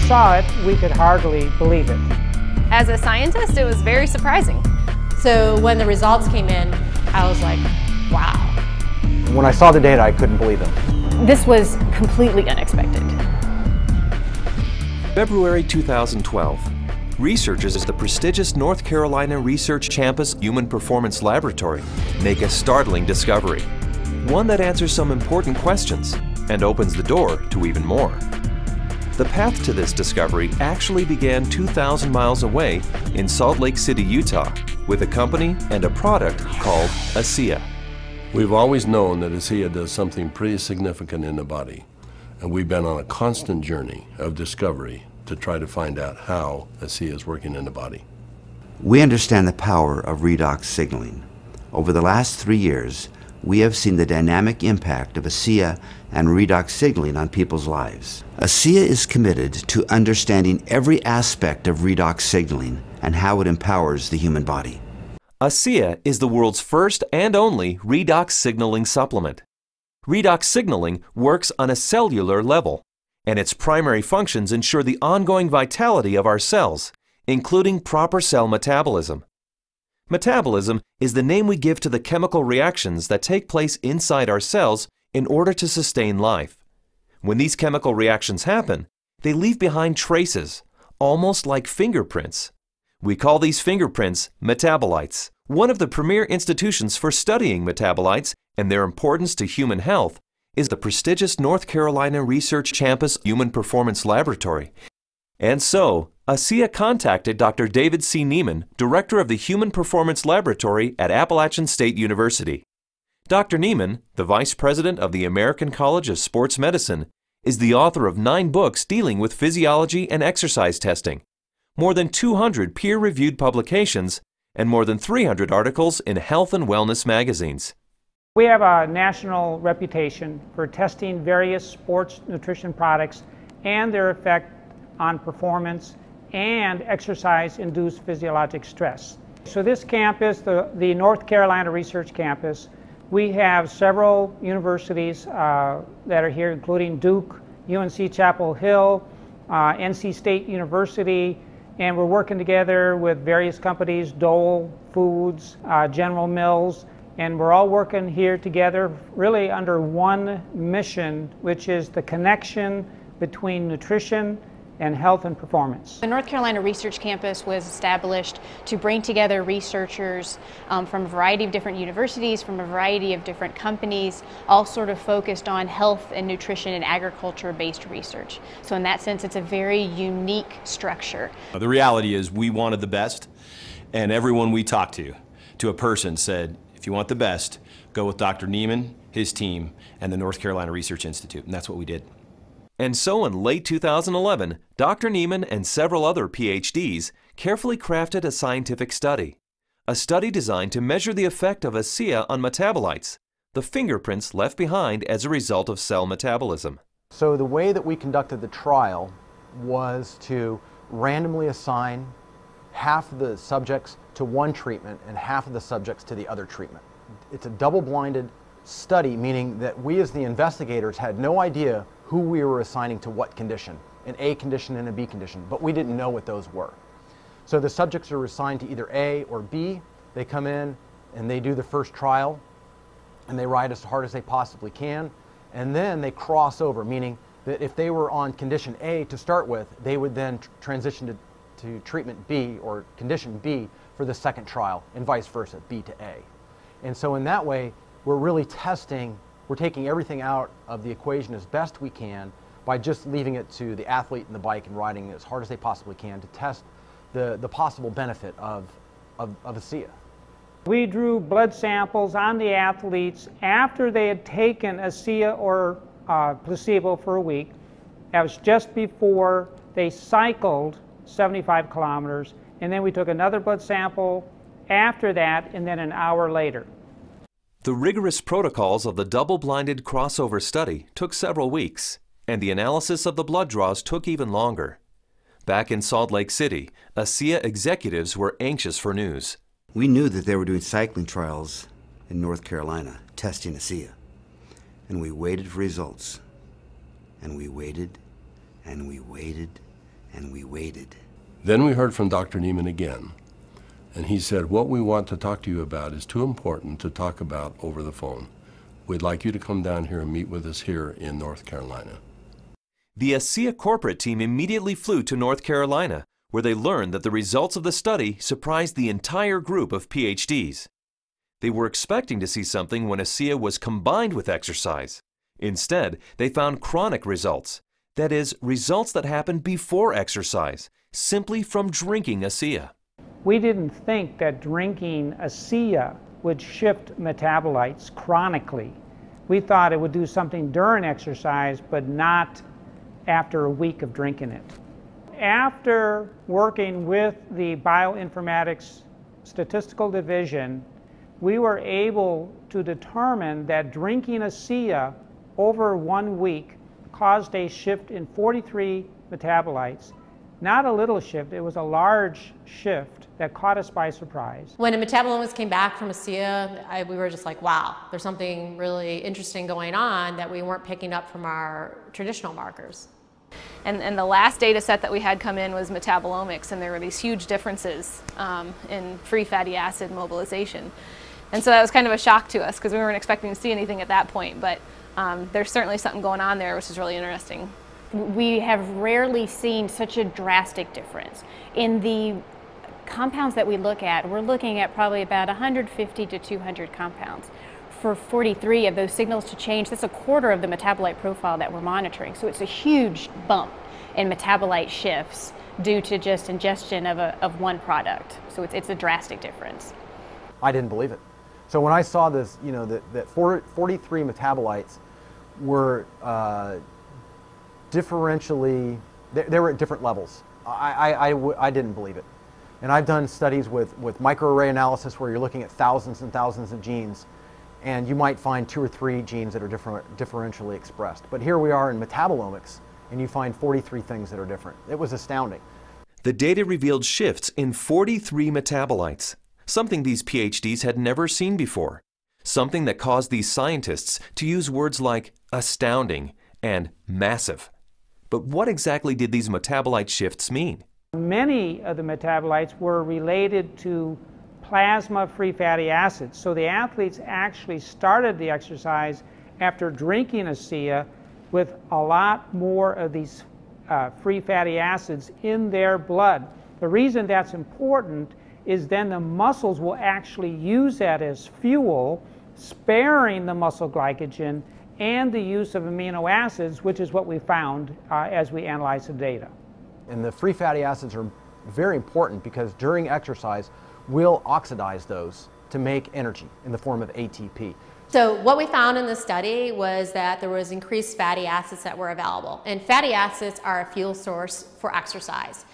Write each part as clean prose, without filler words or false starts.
saw it, we could hardly believe it. As a scientist, it was very surprising. So when the results came in, I was like, wow. When I saw the data, I couldn't believe them. This was completely unexpected. February 2012. Researchers at the prestigious North Carolina Research Campus Human Performance Laboratory make a startling discovery. One that answers some important questions and opens the door to even more. The path to this discovery actually began 2,000 miles away in Salt Lake City, Utah, with a company and a product called ASEA. We've always known that ASEA does something pretty significant in the body, and we've been on a constant journey of discovery to try to find out how ASEA is working in the body. We understand the power of redox signaling. Over the last 3 years, we have seen the dynamic impact of ASEA and redox signaling on people's lives. ASEA is committed to understanding every aspect of redox signaling and how it empowers the human body. ASEA is the world's first and only redox signaling supplement. Redox signaling works on a cellular level, and its primary functions ensure the ongoing vitality of our cells, including proper cell metabolism. Metabolism is the name we give to the chemical reactions that take place inside our cells in order to sustain life. When these chemical reactions happen, they leave behind traces, almost like fingerprints. We call these fingerprints metabolites. One of the premier institutions for studying metabolites and their importance to human health is the prestigious North Carolina Research Campus Human Performance Laboratory. And so, ASEA contacted Dr. David C. Neiman, director of the Human Performance Laboratory at Appalachian State University. Dr. Neiman, the vice president of the American College of Sports Medicine, is the author of 9 books dealing with physiology and exercise testing, more than 200 peer-reviewed publications, and more than 300 articles in health and wellness magazines. We have a national reputation for testing various sports nutrition products and their effect on performance and exercise-induced physiologic stress. So this campus, the North Carolina Research Campus, we have several universities that are here, including Duke, UNC Chapel Hill, NC State University, and we're working together with various companies, Dole Foods, General Mills, and we're all working here together really under one mission, which is the connection between nutrition and health and performance. The North Carolina Research Campus was established to bring together researchers from a variety of different universities, from a variety of different companies, all sort of focused on health and nutrition and agriculture-based research. So in that sense, it's a very unique structure. The reality is we wanted the best, and everyone we talked to a person said, if you want the best, go with Dr. Neiman, his team, and the North Carolina Research Institute, and that's what we did. And so in late 2011, Dr. Neiman and several other PhDs carefully crafted a scientific study. A study designed to measure the effect of ASEA on metabolites, the fingerprints left behind as a result of cell metabolism. So the way that we conducted the trial was to randomly assign half of the subjects to one treatment and half of the subjects to the other treatment. It's a double-blinded study, meaning that we as the investigators had no idea who we were assigning to what condition, an A condition and a B condition, but we didn't know what those were. So the subjects are assigned to either A or B. They come in and they do the first trial and they ride as hard as they possibly can, and then they cross over, meaning that if they were on condition A to start with, they would then transition to treatment B or condition B for the second trial, and vice versa, B to A. And so in that way, we're really testing, we're taking everything out of the equation as best we can by just leaving it to the athlete and the bike and riding as hard as they possibly can to test the possible benefit of ASEA. We drew blood samples on the athletes after they had taken ASEA or placebo for a week. That was just before they cycled 75 kilometers, and then we took another blood sample after that, and then an hour later. The rigorous protocols of the double-blinded crossover study took several weeks, and the analysis of the blood draws took even longer. Back in Salt Lake City, ASEA executives were anxious for news. We knew that they were doing cycling trials in North Carolina, testing ASEA. And we waited for results. And we waited, and we waited, and we waited. Then we heard from Dr. Neiman again, and he said, what we want to talk to you about is too important to talk about over the phone. We'd like you to come down here and meet with us here in North Carolina. The ASEA corporate team immediately flew to North Carolina, where they learned that the results of the study surprised the entire group of PhDs. They were expecting to see something when ASEA was combined with exercise. Instead, they found chronic results. That is, results that happen before exercise, simply from drinking ASEA. We didn't think that drinking ASEA would shift metabolites chronically. We thought it would do something during exercise, but not after a week of drinking it. After working with the bioinformatics statistical division, we were able to determine that drinking ASEA over 1 week caused a shift in 43 metabolites. Not a little shift, it was a large shift that caught us by surprise. When the metabolomics came back from ASEA, we were just like, wow, there's something really interesting going on that we weren't picking up from our traditional markers. And the last data set that we had come in was metabolomics, and there were these huge differences in free fatty acid mobilization. And so that was kind of a shock to us because we weren't expecting to see anything at that point, but there's certainly something going on there, which is really interesting. We have rarely seen such a drastic difference. In the compounds that we look at, we're looking at probably about 150 to 200 compounds. For 43 of those signals to change, that's a quarter of the metabolite profile that we're monitoring. So it's a huge bump in metabolite shifts due to just ingestion of one product. So it's a drastic difference. I didn't believe it. So when I saw this, you know, that 43 metabolites were differentially, they were at different levels. I didn't believe it. And I've done studies with microarray analysis where you're looking at thousands and thousands of genes, and you might find 2 or 3 genes that are differentially expressed. But here we are in metabolomics, and you find 43 things that are different. It was astounding. The data revealed shifts in 43 metabolites, something these PhDs had never seen before, something that caused these scientists to use words like astounding and massive. But what exactly did these metabolite shifts mean? Many of the metabolites were related to plasma free fatty acids. So the athletes actually started the exercise after drinking ASEA with a lot more of these free fatty acids in their blood. The reason that's important is then the muscles will actually use that as fuel, sparing the muscle glycogen and the use of amino acids, which is what we found as we analyzed the data. And the free fatty acids are very important because during exercise, we'll oxidize those to make energy in the form of ATP. So what we found in the study was that there was increased fatty acids that were available. And fatty acids are a fuel source for exercise.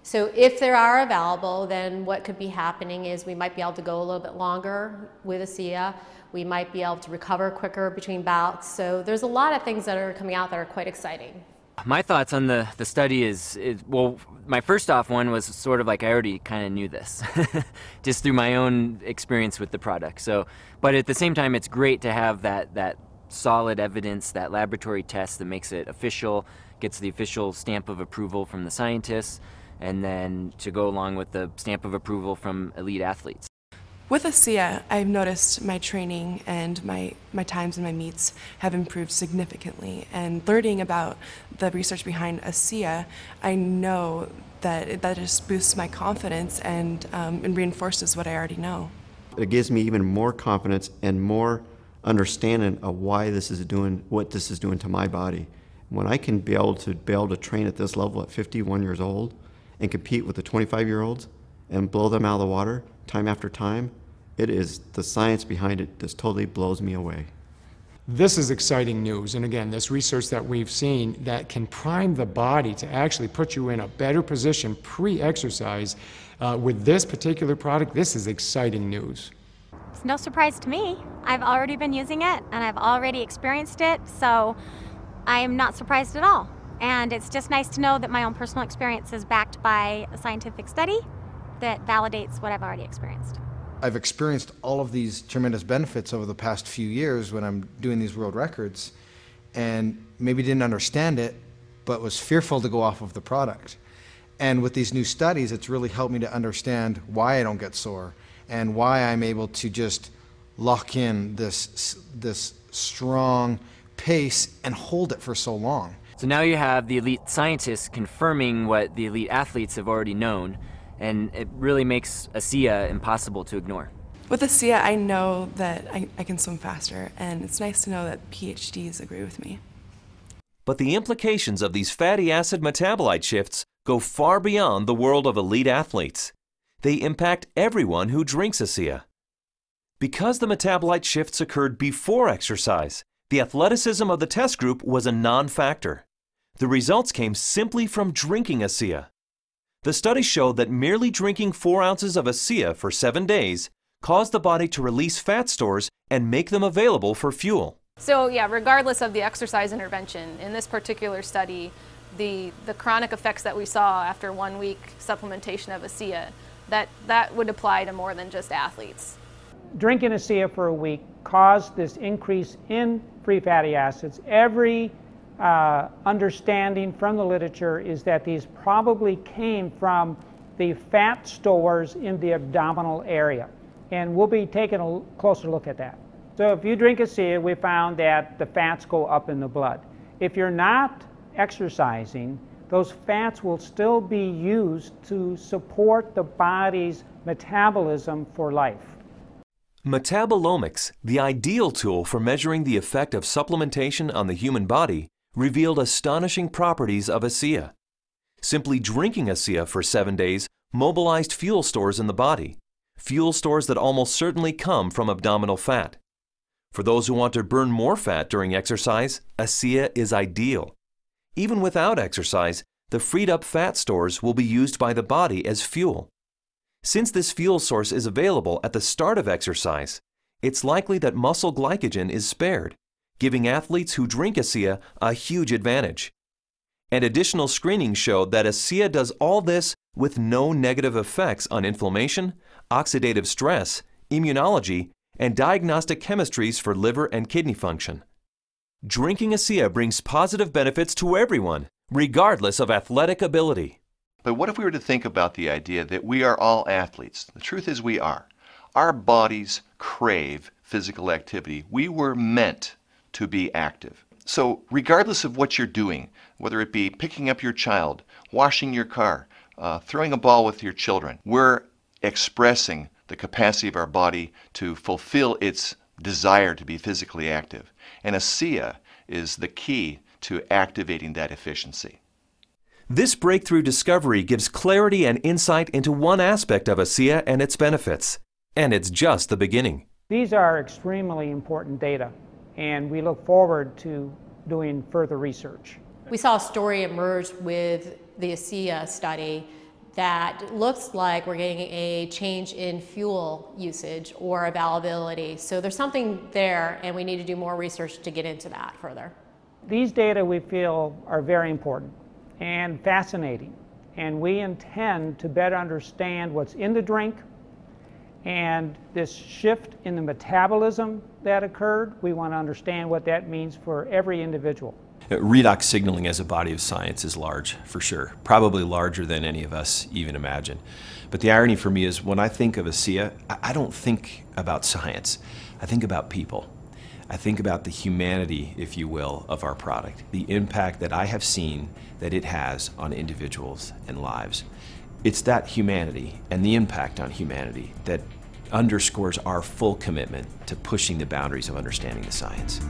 So if they are available, then what could be happening is we might be able to go a little bit longer with ASEA. We might be able to recover quicker between bouts. So there's a lot of things that are coming out that are quite exciting. My thoughts on the study is, well, my first off one was sort of like I already kind of knew this, just through my own experience with the product. So, but at the same time, it's great to have that solid evidence, that laboratory test that makes it official, gets the official stamp of approval from the scientists, and then to go along with the stamp of approval from elite athletes. With ASEA, I've noticed my training and my times and my meets have improved significantly. And learning about the research behind ASEA, I know that that just boosts my confidence and reinforces what I already know. It gives me even more confidence and more understanding of why this is doing, what this is doing to my body. When I can be able to train at this level at 51 years old and compete with the 25-year-olds and blow them out of the water time after time, it is the science behind it just totally blows me away. This is exciting news, and again, this research that we've seen that can prime the body to actually put you in a better position pre-exercise with this particular product, this is exciting news. It's no surprise to me. I've already been using it, and I've already experienced it, so I am not surprised at all. And it's just nice to know that my own personal experience is backed by a scientific study that validates what I've already experienced. I've experienced all of these tremendous benefits over the past few years when I'm doing these world records, and maybe didn't understand it, but was fearful to go off of the product. And with these new studies, it's really helped me to understand why I don't get sore and why I'm able to just lock in this strong pace and hold it for so long. So now you have the elite scientists confirming what the elite athletes have already known, and it really makes ASEA impossible to ignore. With ASEA, I know that I can swim faster, and it's nice to know that PhDs agree with me. But the implications of these fatty acid metabolite shifts go far beyond the world of elite athletes. They impact everyone who drinks ASEA. Because the metabolite shifts occurred before exercise, the athleticism of the test group was a non-factor. The results came simply from drinking ASEA. The study showed that merely drinking 4 ounces of ASEA for 7 days caused the body to release fat stores and make them available for fuel. So yeah, regardless of the exercise intervention, in this particular study, the chronic effects that we saw after 1 week supplementation of ASEA, that would apply to more than just athletes. Drinking ASEA for a week caused this increase in free fatty acids. Every understanding from the literature is that these probably came from the fat stores in the abdominal area. And we'll be taking a closer look at that. So if you drink ASEA, we found that the fats go up in the blood. If you're not exercising, those fats will still be used to support the body's metabolism for life. Metabolomics, the ideal tool for measuring the effect of supplementation on the human body, revealed astonishing properties of ASEA. Simply drinking ASEA for 7 days mobilized fuel stores in the body, fuel stores that almost certainly come from abdominal fat. For those who want to burn more fat during exercise, ASEA is ideal. Even without exercise, the freed up fat stores will be used by the body as fuel. Since this fuel source is available at the start of exercise, it's likely that muscle glycogen is spared, giving athletes who drink ASEA a huge advantage. And additional screenings showed that ASEA does all this with no negative effects on inflammation, oxidative stress, immunology, and diagnostic chemistries for liver and kidney function. Drinking ASEA brings positive benefits to everyone, regardless of athletic ability. But what if we were to think about the idea that we are all athletes? The truth is we are. Our bodies crave physical activity. We were meant to be active. So regardless of what you're doing, whether it be picking up your child, washing your car, throwing a ball with your children, we're expressing the capacity of our body to fulfill its desire to be physically active. And ASEA is the key to activating that efficiency. This breakthrough discovery gives clarity and insight into one aspect of ASEA and its benefits. And it's just the beginning. These are extremely important data, and we look forward to doing further research. We saw a story emerge with the ASEA study that looks like we're getting a change in fuel usage or availability. So there's something there, and we need to do more research to get into that further. These data we feel are very important and fascinating, and we intend to better understand what's in the drink and this shift in the metabolism that occurred. We want to understand what that means for every individual. Redox signaling as a body of science is large, for sure. Probably larger than any of us even imagine. But the irony for me is when I think of ASEA, I don't think about science. I think about people. I think about the humanity, if you will, of our product, the impact that I have seen that it has on individuals and lives. It's that humanity and the impact on humanity that underscores our full commitment to pushing the boundaries of understanding the science.